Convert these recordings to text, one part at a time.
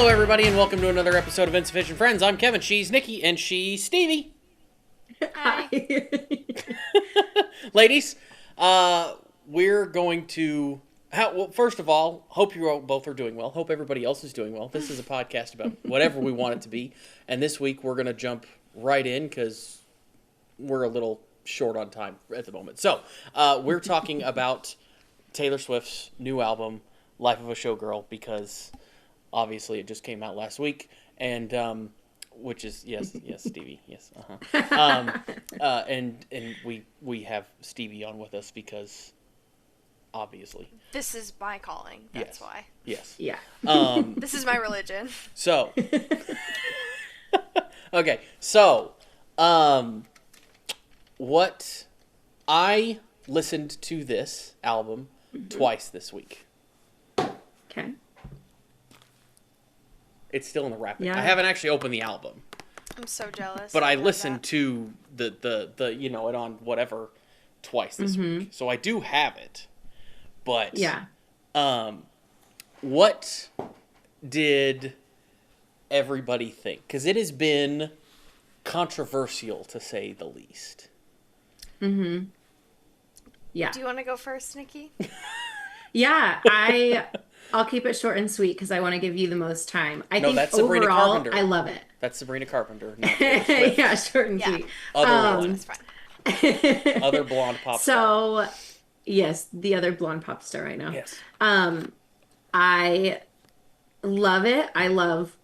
Hello, everybody, and welcome to another episode of Insufficient Friends. I'm Kevin, she's Nikki, and she's Stevie. Hi. Ladies, we're going to... Well, first of all, hope you both are doing well. Hope everybody else is doing well. This is a podcast about whatever we want it to be. And this week, we're going to jump right in because we're a little short on time at the moment. So, we're talking about Taylor Swift's new album, Life of a Showgirl, because obviously it just came out last week. And... which is yes, Stevie, yes, and we have Stevie on with us because obviously This is my calling. That's yes. why. Yes. Yeah. This is my religion. So, okay, so what I listened to this album twice this week. Okay. It's still in the wrapping. Yeah. I haven't actually opened the album. I'm so jealous. But I listened to the it on whatever twice this week. So I do have it. But yeah. What did everybody think? Because it has been controversial to say the least. Mm-hmm. Yeah. Do you want to go first, Nikki? Yeah, I'll keep it short and sweet because I want to give you the most time. I think that's Sabrina overall, Carpenter. I love it. That's Sabrina Carpenter. Not Taylor Swift. Yeah, short and sweet. Other That's fine. other blonde pop star. So, yes, the other blonde pop star right now. Yes. I love it. I love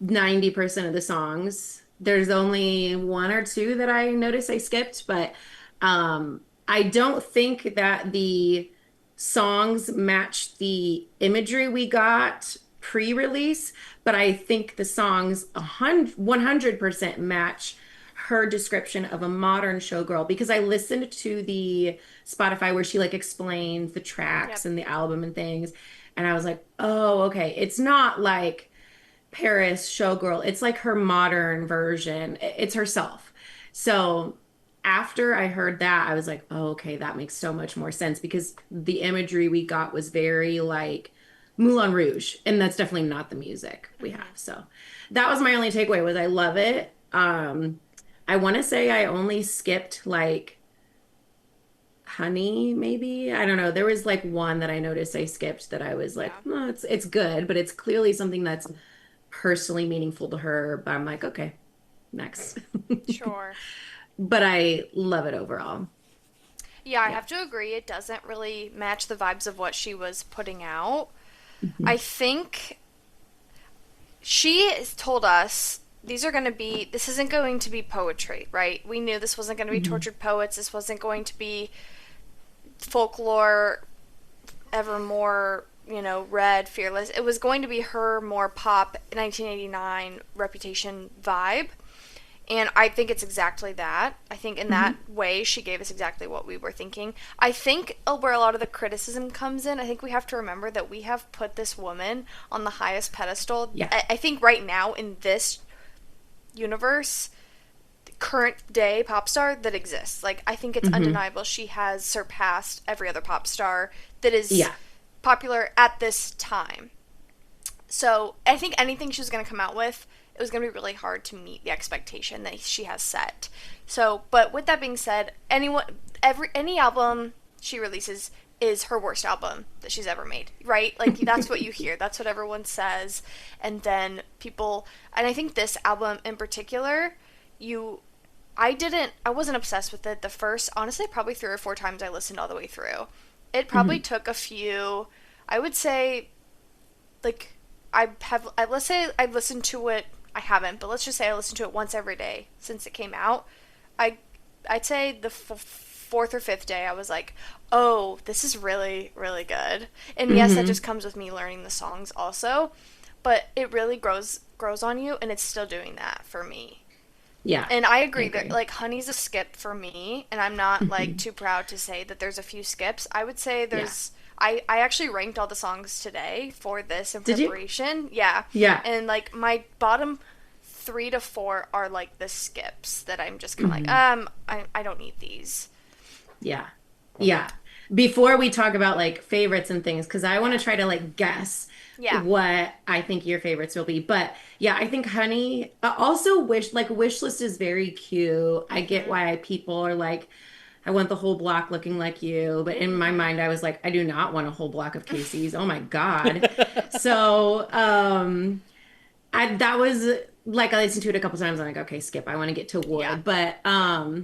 90% of the songs. There's only one or two that I noticed I skipped, but I don't think that the songs match the imagery we got pre-release, but I think the songs 100% match her description of a modern showgirl because I listened to the Spotify where she like explains the tracks and the album and things, and I was like, oh, okay, it's not like Paris showgirl, it's like her modern version, it's herself. So after I heard that, I was like, oh, okay, that makes so much more sense because the imagery we got was very like Moulin Rouge, and that's definitely not the music we have. So that was my only takeaway was I love it. I want to say I only skipped like Honey, maybe. I don't know. There was like one that I noticed I skipped that I was like, oh, it's good, but it's clearly something that's personally meaningful to her. But I'm like, okay, next. Sure. But I love it overall. Yeah, I have to agree. It doesn't really match the vibes of what she was putting out. Mm-hmm. I think she told us this isn't going to be poetry, right? We knew this wasn't going to be tortured poets. This wasn't going to be folklore, evermore, red, fearless. It was going to be her more pop 1989 Reputation vibe. And I think it's exactly that. I think in that way, she gave us exactly what we were thinking. I think where a lot of the criticism comes in, I think we have to remember that we have put this woman on the highest pedestal. Yeah. I think right now in this universe, current day pop star that exists. Like, I think it's undeniable she has surpassed every other pop star that is popular at this time. So I think anything she was going to come out with, it was going to be really hard to meet the expectation that she has set. So, but with that being said, any album she releases is her worst album that she's ever made, right? Like, that's what you hear. That's what everyone says. And then people, and I think this album in particular, I wasn't obsessed with it the first, honestly, probably 3 or 4 times I listened all the way through. It probably took a few, I would say, like, let's say I've listened to it, I haven't, but let's just say I listened to it once every day since it came out. I'd say the 4th or 5th day I was like, oh, this is really, really good. And yes, that just comes with me learning the songs also, but it really grows on you, and it's still doing that for me. Yeah. And I agree that, like, Honey's a skip for me, and I'm not, like, too proud to say that there's a few skips. I would say there's... Yeah. I actually ranked all the songs today for this in preparation. Yeah. Yeah. And, like, my bottom 3 to 4 are, like, the skips that I'm just kind of like, I don't need these. Yeah. Yeah. Before we talk about, like, favorites and things, because I want to try to, like, guess. Yeah. what I think your favorites will be. But yeah, I think Honey, also Wish List is very cute. I get Mm-hmm. why people are like, I want the whole block looking like you. But in my Mm-hmm. mind, I was like, I do not want a whole block of Casey's. Oh my God. So, that was like, I listened to it a couple times. I'm like, okay, skip. I want to get to Yeah. Wood. But, Yeah.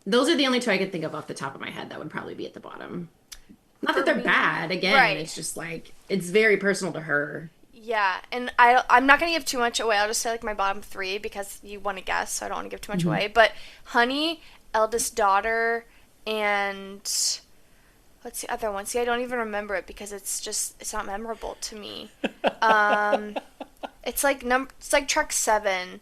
those are the only two I can think of off the top of my head that would probably be at the bottom. Not that For they're me, bad. Again, right. it's just like it's very personal to her. Yeah, and I'm not gonna give too much away. I'll just say like my bottom three because you want to guess, so I don't want to give too much Mhm. away. But Honey, Eldest Daughter, and what's the other one? See, I don't even remember it because it's not memorable to me. Um, it's like track 7.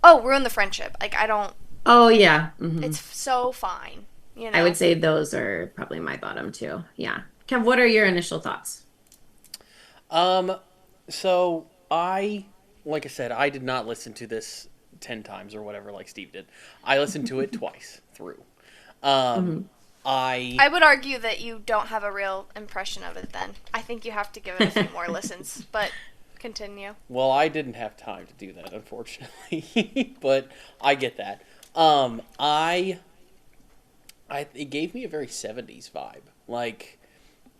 Oh, Ruin the Friendship. Like I don't. Oh yeah. It's so fine. You I know. would say those are probably my bottom two. Yeah. Kev, what are your initial thoughts? Um, so like I said, I did not listen to this 10 times or whatever like Steve did. I listened to it twice through. Um, Hmm. I would argue that you don't have a real impression of it then. I think you have to give it a few more listens, but continue. well, I didn't have time to do that, unfortunately, but I get that. It gave me a very 70s vibe. Like,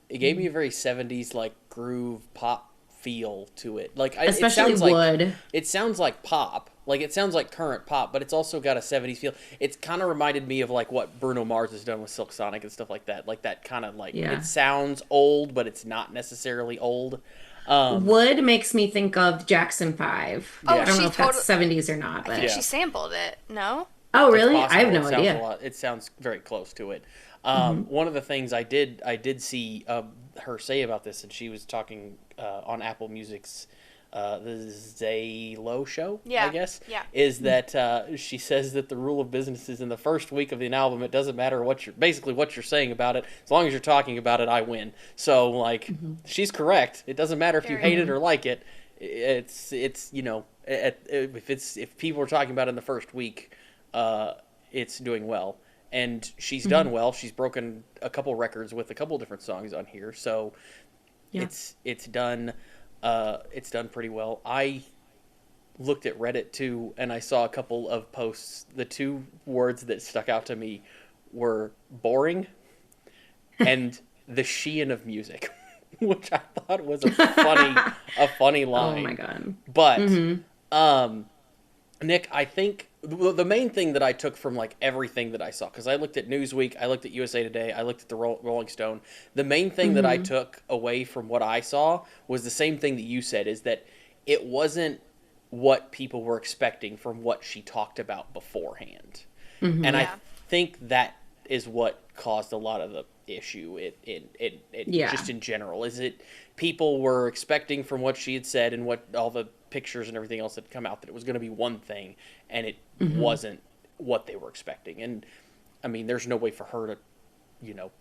it gave me a very 70s, like, groove pop feel to it. Like, Especially Wood. it sounds like pop. Like, it sounds like current pop, but it's also got a 70s feel. It's kind of reminded me of, like, what Bruno Mars has done with Silk Sonic and stuff like that. Like, that kind of, like, Yeah. it sounds old, but it's not necessarily old. Wood makes me think of Jackson 5. Oh, I don't know she if that's totally. 70s or not, I but think Yeah. she sampled it. No. oh It's really? I have possible. no It sounds idea. a lot. It sounds very close to it. Hmm. One of the things I did see her say about this, and she was talking on Apple Music's the Zalo show, I Yeah. guess, Yeah. is that she says that the rule of business is in the first week of an album, it doesn't matter what you're saying about it, as long as you're talking about it, I win. So like, she's correct. It doesn't matter if you Very. hate it or like it. It's if people are talking about it in the first week, it's doing well. And she's done well. She's broken a couple records with a couple different songs on here, so Yeah. it's done pretty well. I looked at Reddit too, and I saw a couple of posts. The two words that stuck out to me were boring and the Sheehan of music, which I thought was a funny Oh line. my God. But Hmm. Nick, I think the main thing that I took from like everything that I saw, because I looked at Newsweek, I looked at USA Today, I looked at the Rolling Stone. The main thing that I Hmm. took away from what I saw was the same thing that you said, is that it wasn't what people were expecting from what she talked about beforehand. Hmm. And I Yeah. think that is what caused a lot of the issue Yeah. just in general. Is it people were expecting from what she had said and what all the pictures and everything else that had come out that it was going to be one thing, and it Hmm. wasn't what they were expecting. And I mean, there's no way for her to, you know,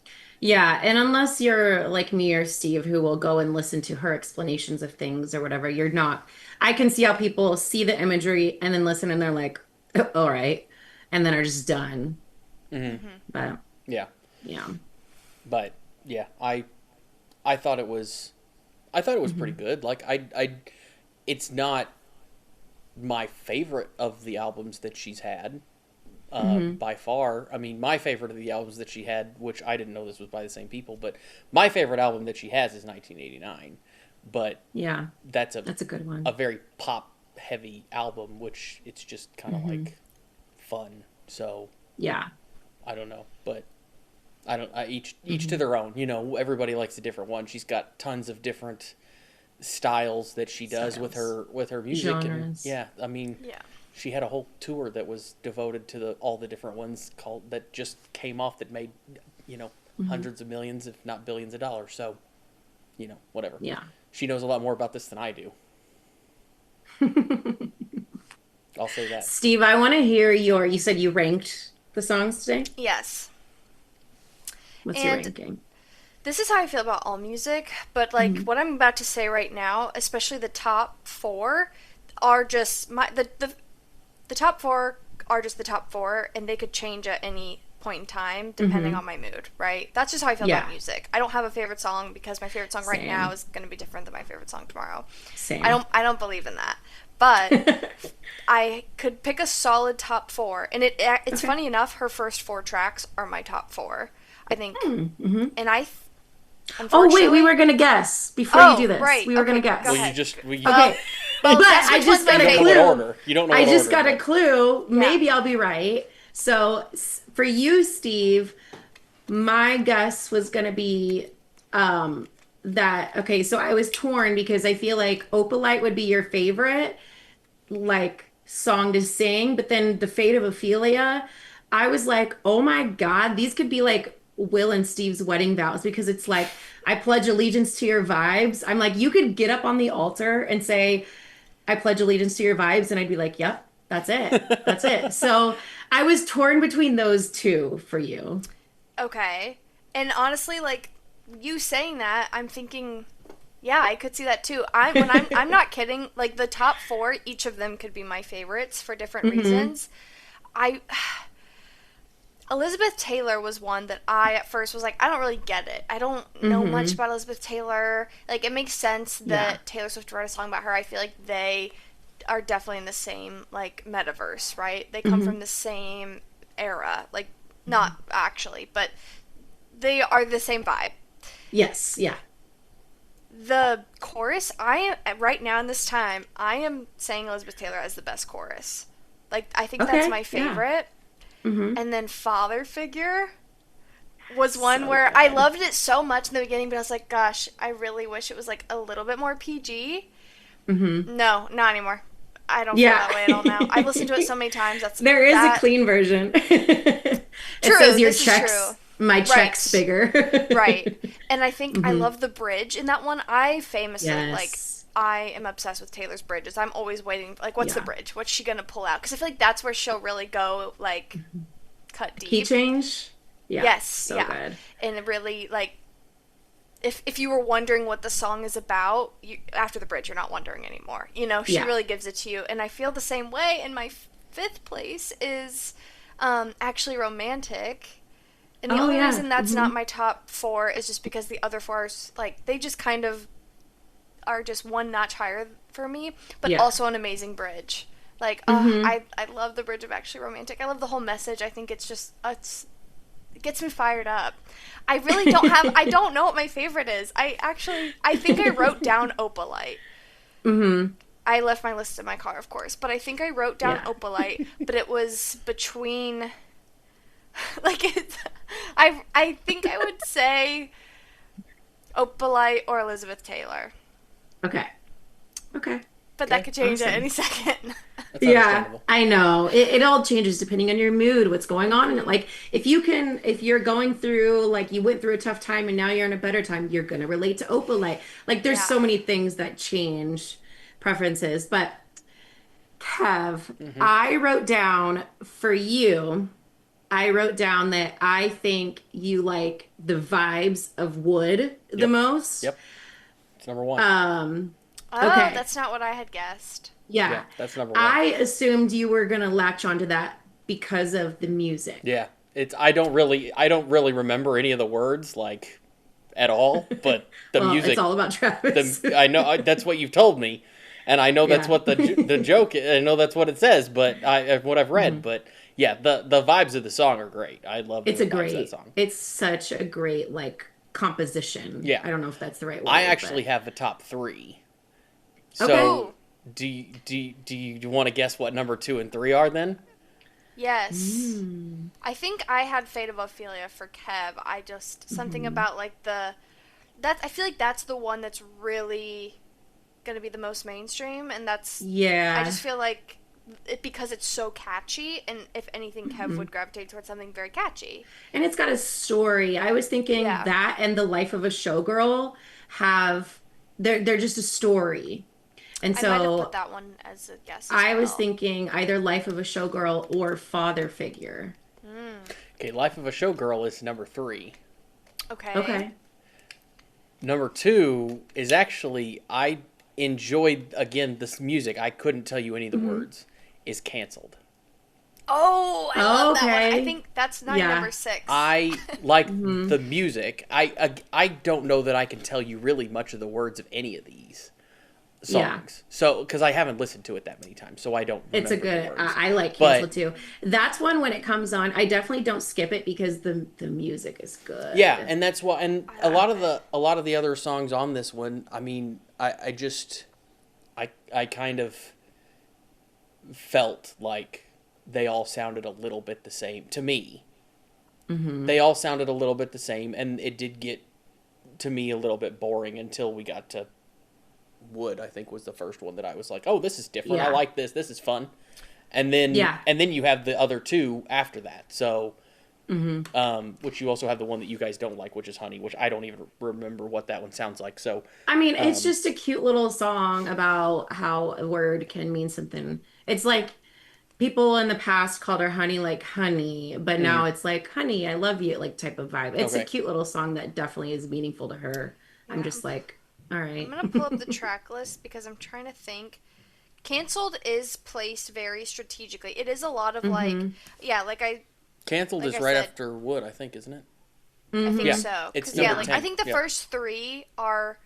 Yeah, and unless you're like me or Steve, who will go and listen to her explanations of things or whatever, you're not. I can see how people see the imagery and then listen and they're like, "Oh, all right," and then are just done. But yeah. yeah. But yeah, I thought it was pretty good. Like it's not my favorite of the albums that she's had. By far. I mean, my favorite of the albums that she had, which I didn't know this was by the same people, but my favorite album that she has is 1989. But Yeah, that's that's a good one. a very pop heavy album, which it's just kind of like fun. So Yeah. I don't know, but each to their own. You know, everybody likes a different one. She's got tons of different styles that she does with her music, and Genres. yeah, I mean, Yeah. she had a whole tour that was devoted to all the different ones that just came off that made, you know, hundreds of millions, if not billions of dollars. So, you know, whatever. Yeah. She knows a lot more about this than I do. I'll say that. Steve, I want to hear you said you ranked the songs today. Yes. What's your And ranking? this is how I feel about all music, but like what I'm about to say right now, especially the top 4, are just the top 4 are just the top 4, and they could change at any point in time, depending on my mood, right? That's just how I feel about music. I don't have a favorite song because my favorite song right now is going to be different than my favorite song tomorrow. Same. I don't believe in that. But I could pick a solid top 4, and it's funny enough, her first 4 tracks are my top 4, I think. And oh wait, we were gonna guess before you do this. Right. We were gonna guess. Well, okay. Well, but I just got a clue. You don't know. I just got a clue. Maybe I'll be right. So for you, Steve, my guess was gonna be that. Okay, so I was torn because I feel like Opalite would be your favorite, like, song to sing, but then The Fate of Ophelia, I was like, oh my God, these could be like Will and Steve's wedding vows, because it's like, I pledge allegiance to your vibes. I'm like, you could get up on the altar and say, I pledge allegiance to your vibes, and I'd be like, yep, that's it. That's it. So I was torn between those two for you. Okay. And honestly, like, you saying that, I'm thinking, yeah, I could see that too. I'm not kidding. Like, the top 4, each of them could be my favorites for different reasons. Elizabeth Taylor was one that I at first was like, I don't really get it. I don't know much about Elizabeth Taylor. Like, it makes sense that Taylor Swift wrote a song about her. I feel like they are definitely in the same, like, metaverse, right? They come from the same era. Like, not actually, but they are the same vibe. Yes, yeah. The chorus, right now in this time, I am saying Elizabeth Taylor as the best chorus. Like, I think that's my favorite. And then Father Figure was one where I loved it so much in the beginning, but I was like, gosh, I really wish it was like a little bit more PG. No, not anymore. I don't feel that way at all now. I've listened to it so many times. There is a clean version. It says your checks, my check's bigger. Right. And I think I love the bridge in that one. I famously, like, I am obsessed with Taylor's bridges. I'm always waiting, like, what's the bridge? What's she gonna pull out? Because I feel like that's where she'll really go, like, cut deep. Key change? Yeah. Yes. So good. And it really, like, if you were wondering what the song is about, after the bridge, you're not wondering anymore. You know, she really gives it to you. And I feel the same way. And my 5th place is Actually Romantic. And the only reason that's not my top 4 is just because the other 4 are, like, they just kind of are just one notch higher for me, but also an amazing bridge. Like, I love the bridge of Actually Romantic. I love the whole message. I think it's just, it gets me fired up. I really I don't know what my favorite is. I think I wrote down Opalite. I left my list in my car, of course, but I think I wrote down Opalite, but it was between, like, I think I would say Opalite or Elizabeth Taylor. Okay. But that could change at any second. Yeah, I know. It all changes depending on your mood, what's going on. And, like, if you're going through, like, you went through a tough time and now you're in a better time, you're going to relate to Opalite. Like, there's so many things that change preferences. But, Kev, I wrote down for you, that I think you like the vibes of Wood the most. Yep. It's number 1. Okay. That's not what I had guessed. Yeah, that's number 1. I assumed you were gonna latch onto that because of the music. Yeah, I don't really remember any of the words, like, at all. But the music, it's all about Travis. I know that's what you've told me, and I know that's what the joke. I know that's what it says, but what I've read. But yeah, the vibes of the song are great. I love. Vibes of that song. It's such a great, like, composition. Yeah, I don't know if that's the right word. I actually have the top 3. So, do you want to guess what number 2 and 3 are then? Yes. I think I had Fate of Ophelia for Kev. I just, something about, like, I feel like that's the one that's really going to be the most mainstream, and that's, I just feel like, because it's so catchy, and if anything, Kev would gravitate towards something very catchy. And it's got a story. I was thinking that and The Life of a Showgirl they're just a story. And so I might have put that one as a guess. I was thinking either Life of a Showgirl or Father Figure. Okay, Life of a Showgirl is number 3. Okay. Number 2 is actually, I enjoyed, again, this music. I couldn't tell you any of the words. Is Canceled. Oh, I love that one. I Okay. think that's my Yeah. number 6. I like the music. I don't know that I can tell you really much of the words of any of these Yeah. songs. So, because I haven't listened to it that many times, so I don't It's a remember the good. words. I like But Cancel too. That's one when it comes on. I definitely don't skip it because the music is yeah, good. and that's why. And a lot of the other songs on this one, I mean, I just I kind of felt like they all sounded a little bit the same to me. They all sounded a little bit the same, and it did get to me a little bit boring until we got to Wood. I think was the first one that I was like, "Oh, this is different. I Yeah. like this. This is fun." Yeah. And then you have the other two after that. So, which you also have the one that you guys don't like, which is Honey, which I don't even remember what that one sounds like. So, I mean, it's just a cute little song about how a word can mean something. It's like people in the past called her honey like honey, but now it's like honey, I love you, like type of vibe. It's a okay. cute little song that definitely is meaningful to her. I'm Yeah. just like, all I'm right. going to pull up the track list because I'm trying to think. Canceled is placed very strategically. It is a lot of like, yeah, Canceled Like is I right said- after Wood, I think, isn't it? I think Yeah. so. It's 'Cause, yeah, number like 10. I think the Yeah. first 3 are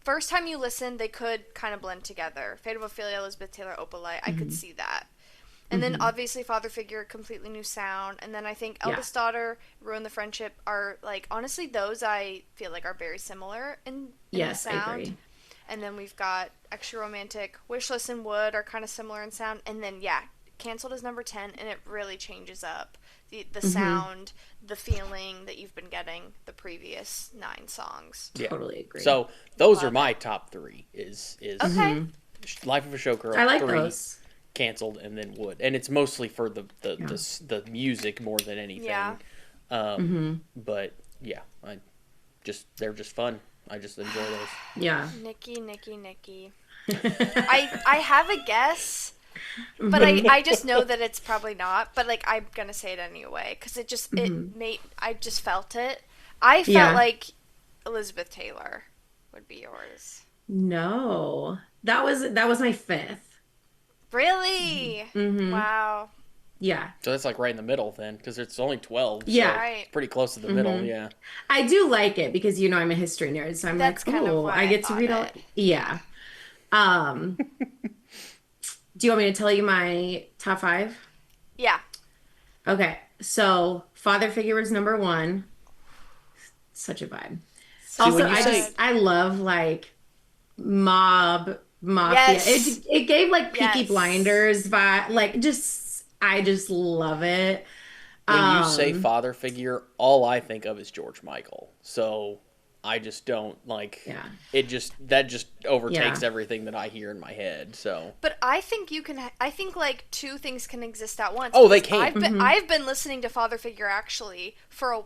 first time you listen, they could kind of blend together. Fate of Ophelia, Elizabeth Taylor, Opalite. I could see that. And then obviously Father Figure, completely new sound. And then I think Yeah. Eldest Daughter, Ruin the Friendship are like honestly those I feel like are very similar in Yes, the I sound. agree. And then we've got Extra Romantic, Wishless and Wood are kind of similar in sound. And then yeah, Canceled is number 10 and it really changes up the sound, the feeling that you've been getting the previous 9 songs. Yeah. Totally agree. So those are Love my top 3. Is Okay. Life of a Showgirl, I like 3, those. Canceled, and then Wood, and it's mostly for the music more than anything. Yeah. But yeah, they're just fun. I just enjoy those. Yeah. Nikki. I have a guess, but I just know that it's probably not. But like I'm gonna say it anyway because it just I just felt it. I felt Yeah. like Elizabeth Taylor would be yours. No. That was my 5th. Really? Wow. Yeah. So that's like right in the middle then, because it's only 12. Yeah. So Right. it's pretty close to the middle. Yeah. I do like it because I'm a history nerd, so I'm That's like, kind of oh, why I I get to thought read all. it. Yeah. Do you want me to tell you my top 5? Yeah. Okay, so Father Figure was number 1. Such a vibe. So Also, when you say- I love like mafia. Yes. It gave like Peaky Yes. Blinders vibe. Like I just love it. When you say father figure, all I think of is George Michael. So I just don't like. Yeah. That just overtakes Yeah. everything that I hear in my head. So But I think you can. I think like 2 things can exist at once. Oh, they because can. I've been listening to Father Figure actually for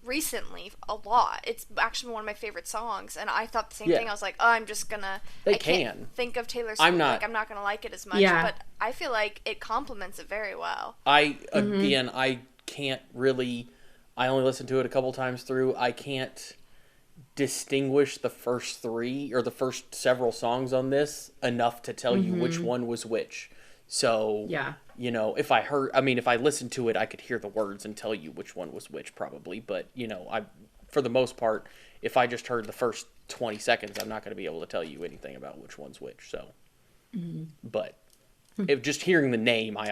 recently a lot. It's actually one of my favorite songs, and I thought the same Yeah. thing. I was like, oh, I'm just gonna. They I can't can. think of Taylor Swift. I'm not- Like I'm not gonna like it as much. Yeah. But I feel like it complements it very well. again, I can't really. I only listened to it a couple times through. I can't distinguish the first 3 or the first several songs on this enough to tell you which one was which. So Yeah. if I listened to it, I could hear the words and tell you which one was which probably. But for the most part, if I just heard the first 20 seconds, I'm not going to be able to tell you anything about which one's which. So, but if just hearing the name, I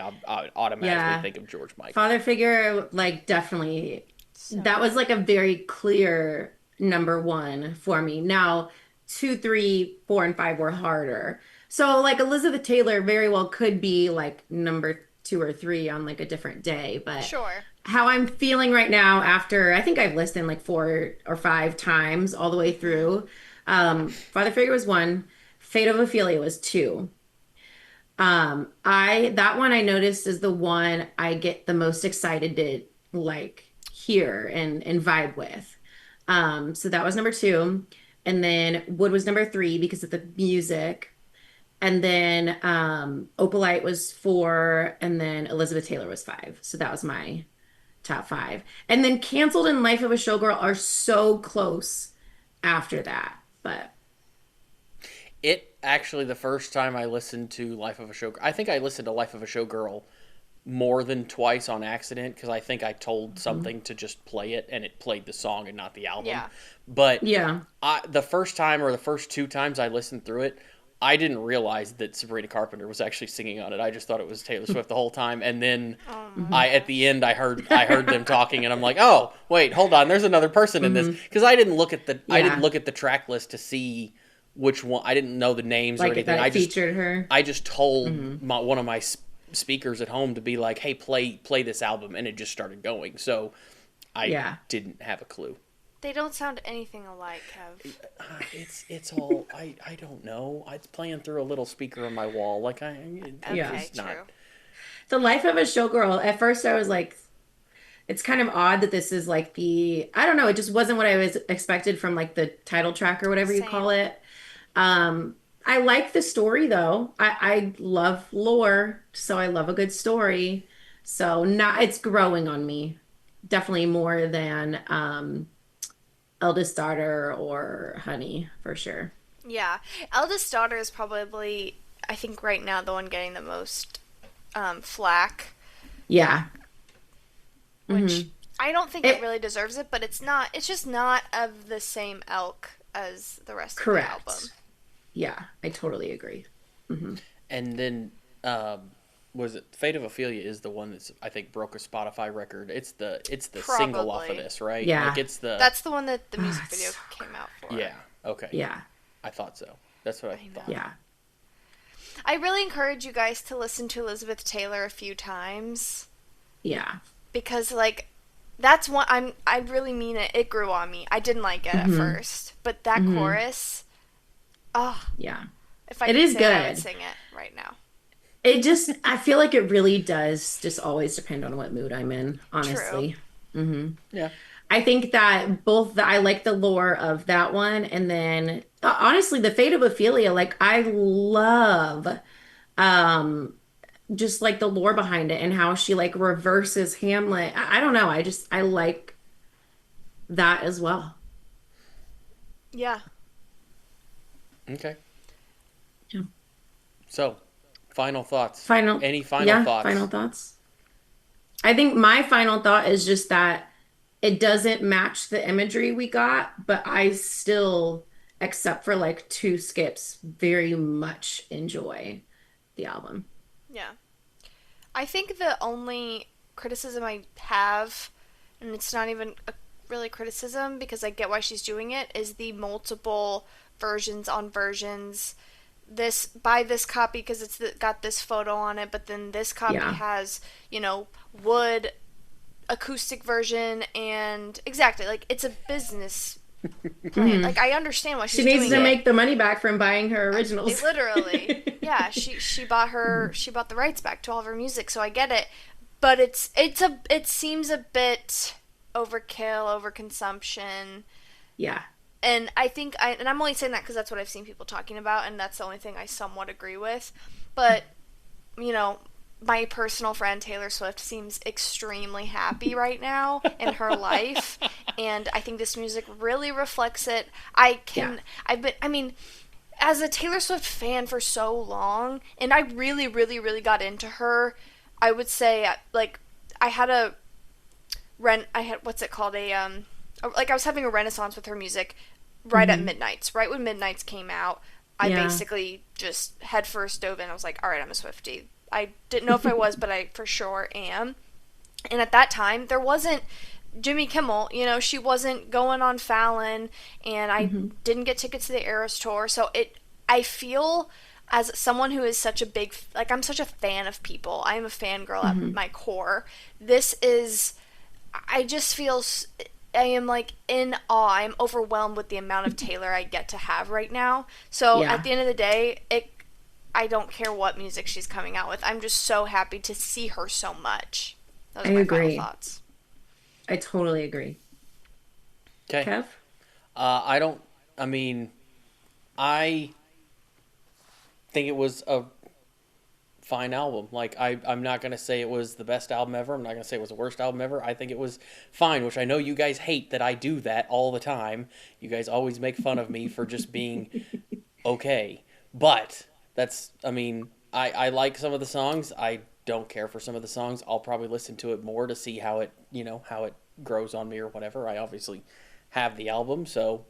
automatically Yeah. think of George Michael. Father Figure, like definitely, that was like a very clear number 1 for me. Now, 2, 3, 4, and 5 were harder. So like Elizabeth Taylor very well could be like number 2 or 3 on like a different day, but Sure. how I'm feeling right now after I think I've listened like 4 or 5 times all the way through. Father Figure was 1. Fate of Ophelia was 2. That one I noticed is the one I get the most excited to like hear and vibe with. So that was number 2. And then Wood was number 3 because of the music. And then Opalite was 4, and then Elizabeth Taylor was 5. So that was my top 5. And then Canceled and Life of a Showgirl are so close after that. But It actually, the first time I listened to Life of a Showgirl, I think I listened to Life of a Showgirl more than twice on accident because I think I told something to just play it and it played the song and not the album. Yeah. But Yeah. the first time or the first two times I listened through it, I didn't realize that Sabrina Carpenter was actually singing on it. I just thought it was Taylor Swift the whole time. And then at the end I heard them talking and I'm like, oh wait, hold on, there's another person in this because I didn't look at the track list to see which one. I didn't know the names or anything. I featured her. I just told one of my speakers at home to be like, hey, play this album, and it just started going. So I didn't have a clue. They don't sound anything alike, Kev. It's all I don't know. It's playing through a little speaker on my wall. Like Okay, it's true. not. The Life of a Showgirl. At first, I was like, it's kind of odd that this is like I don't know. It just wasn't what I was expected from like the title track or whatever you call it. I like the story though. I love lore, so I love a good story. So it's growing on me, definitely more than Eldest Daughter or Honey for sure. Yeah, Eldest Daughter is probably, I think right now, the one getting the most flack. Yeah. Which I don't think it really deserves it, but it's just not of the same ilk as the rest of the album. Yeah, I totally agree. And then was it Fate of Ophelia is the one that's I think broke a Spotify record. It's the single off of this, right? Yeah. Like that's the one that the music video came out for. Yeah. Okay. Yeah. I thought so. That's what I thought. Yeah. I really encourage you guys to listen to Elizabeth Taylor a few times. Yeah. Because like that's one I really mean it. It grew on me. I didn't like it at first, but that chorus, yeah. If I it could is sing, good. I would sing it right now. I feel like it really does just always depend on what mood I'm in, honestly. Yeah. I think that I like the lore of that one, and then honestly, the Fate of Ophelia, like I love, just like the lore behind it and how she like reverses Hamlet. I don't know. I like that as well. Yeah. Okay. Yeah. So, final thoughts. Any final thoughts? Final thoughts. I think my final thought is just that it doesn't match the imagery we got, but I still, except for like 2 skips, very much enjoy the album. Yeah. I think the only criticism I have, and it's not even a really criticism because I get why she's doing it, is the multiple versions on versions. Buy this copy because it's got this photo on it, but then this copy has, wood acoustic version, and exactly, like, it's a business plan. Like, I understand why she's doing it. She needs to make the money back from buying her originals. Literally. Yeah, she bought the rights back to all of her music, so I get it. But it seems a bit overkill, overconsumption. Yeah. And I think and I'm only saying that because that's what I've seen people talking about, and that's the only thing I somewhat agree with. But, my personal friend Taylor Swift seems extremely happy right now in her life, and I think this music really reflects it. As a Taylor Swift fan for so long, and I really, really, really got into her, I would say, like, I had what's it called, I was having a renaissance with her music right at Midnights, right when Midnights came out. I basically just headfirst dove in. I was like, all right, I'm a Swiftie. I didn't know if I was, but I for sure am. And at that time, there wasn't Jimmy Kimmel, she wasn't going on Fallon, and I didn't get tickets to the Eras tour. So I feel, as someone who is such a big, like, I'm such a fan of people. I am a fangirl at my core. I just feel, I am like in awe. I'm overwhelmed with the amount of Taylor I get to have right now. So at the end of the day, I don't care what music she's coming out with. I'm just so happy to see her so much. Those are my final thoughts. I totally agree. Okay. Kev? I think it was a fine album. Like, I'm not going to say it was the best album ever. I'm not going to say it was the worst album ever. I think it was fine, which I know you guys hate that I do that all the time. You guys always make fun of me for just being okay. But I like some of the songs. I don't care for some of the songs, I'll probably listen to it more to see how it, how it grows on me or whatever. I obviously have the album, so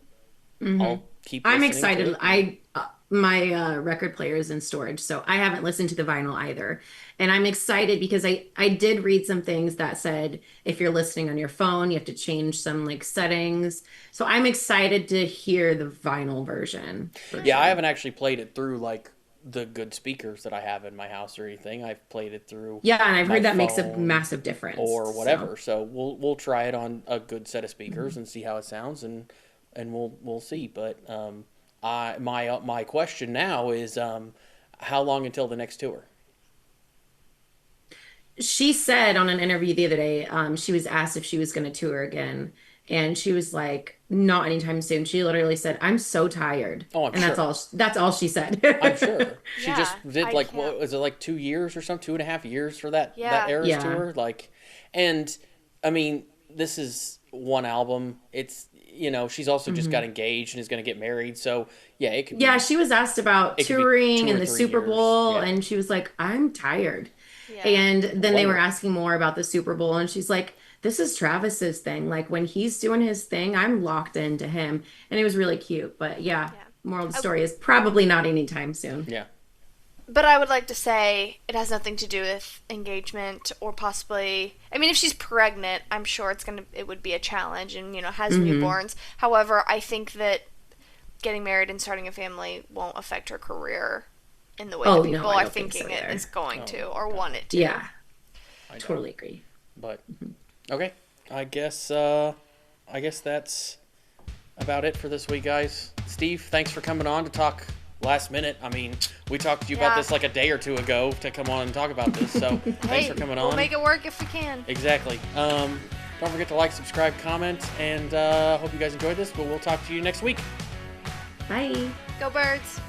I'll keep I'm listening to excited. it. My record player is in storage, so I haven't listened to the vinyl either. And I'm excited because I did read some things that said if you're listening on your phone, you have to change some like settings. So I'm excited to hear the vinyl version. Yeah, I haven't actually played it through like the good speakers that I have in my house or anything. I've played it through Yeah, and I've my heard that makes a phone massive difference. or whatever. So we'll try it on a good set of speakers and see how it sounds, and we'll see. But my question now is how long until the next tour? She said on an interview the other day, she was asked if she was going to tour again, and she was like, "Not anytime soon." She literally said, "I'm so tired," Oh, I'm and sure. that's all she said. I'm sure. She Yeah, just did I like can't. what was it, like 2 years or something, 2.5 years for that Yeah. Eras Yeah. tour? Like, and I mean, this is one album. It's she's also just got engaged and is going to get married. So yeah, it could Yeah, be she was asked about it could be touring 2 or and the 3 Super years. Bowl, Yeah. and she was like, "I'm tired." Yeah. And then they were Wonder. asking more about the Super Bowl, and she's like, "This is Travis's thing. Like when he's doing his thing, I'm locked into him." And it was really cute. But yeah, Yeah. moral of the story is probably not anytime soon. Yeah. But I would like to say it has nothing to do with engagement or possibly. I mean, if she's pregnant, I'm sure it would be a challenge and has newborns. However, I think that getting married and starting a family won't affect her career in the way Oh, that no, people I are don't think thinking so it either. is going to or want it to. Yeah, I know. totally agree. But okay, I guess that's about it for this week, guys. Steve, thanks for coming on to talk last minute. I mean, we talked to you about Yeah. this like a day or two ago to come on and talk about this. So thanks Hey, for coming we'll on. make it work if we can. Exactly. Don't forget to like, subscribe, comment, and hope you guys enjoyed this. But we'll talk to you next week. Bye. Go Birds!